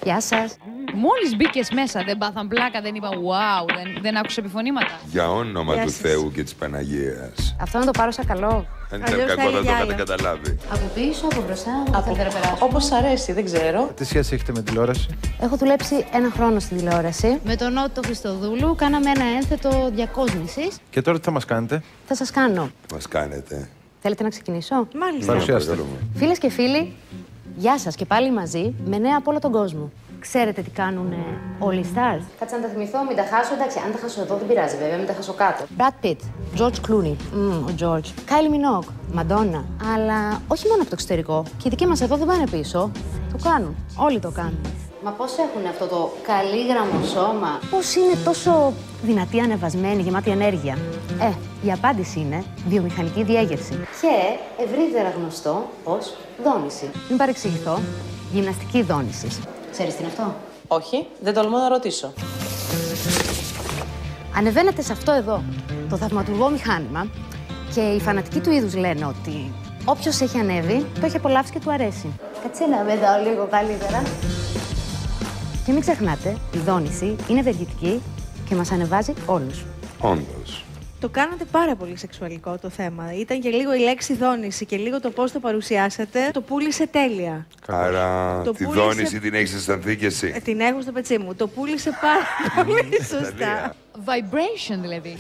Γεια σας. Μόλις μπήκες μέσα, δεν πάθαν πλάκα, δεν είπα wow, δεν άκουσα επιφωνήματα. Για όνομα του Θεού και της Παναγίας. Αυτό να το πάρω σαν καλό. Αν ήταν κακό θα το είχατε καταλάβει. Από πίσω, από μπροστά, από θέλετε να περάσω. Όπως αρέσει, δεν ξέρω. Τι σχέση έχετε με τηλεόραση? Έχω δουλέψει 1 χρόνο στη τηλεόραση. Με τον Νότο Χριστοδούλου κάναμε ένα ένθετο διακόσμησης. Και τώρα τι θα μας κάνετε? Θα σας κάνω. Μας κάνετε. Θέλετε να ξεκινήσω? Μάλιστα. Παρουσιάστε. Φίλες και φίλοι, γεια σας και πάλι μαζί με νέα από όλο τον κόσμο. Ξέρετε τι κάνουν όλοι οι stars? Κάτσε να τα θυμηθώ, μην τα χάσω. Εντάξει, αν τα χάσω εδώ δεν πειράζει βέβαια, μην τα χάσω κάτω. Brad Pitt, George Clooney, ο George, Kylie Minogue, Madonna. Αλλά όχι μόνο από το εξωτερικό. Και οι δικοί μας εδώ δεν πάνε πίσω. Το κάνουν. Όλοι το κάνουν. Μα πώς έχουν αυτό το καλήγραμμο σώμα? Πώς είναι τόσο δυνατοί, ανεβασμένοι, γεμάτοι ενέργεια? Η απάντηση είναι βιομηχανική διέγερση. Και ευρύτερα γνωστό ως δόνηση. Μην παρεξηγηθώ, γυμναστική δόνηση. Ξέρεις τι είναι αυτό? Όχι, δεν τολμώ να ρωτήσω. Ανεβαίνετε σε αυτό εδώ, το θαυματουργό μηχάνημα, και οι φανατικοί του είδους λένε ότι όποιος έχει ανέβει, το έχει απολαύσει και του αρέσει. Κάτσε να με δω λίγο καλύτερα. Και μην ξεχνάτε, η δόνηση είναι ευεργετική και μας ανεβάζει όλους. Όντως. Το κάνατε πάρα πολύ σεξουαλικό το θέμα. Ήταν και λίγο η λέξη δόνηση και λίγο το πώς το παρουσιάσατε. Το πούλησε τέλεια. Άρα τη δόνηση την έχεις αισθανθεί κι εσύ? Την έχω στο πετσί μου. Το πούλησε πάρα πολύ σωστά. Vibration δηλαδή.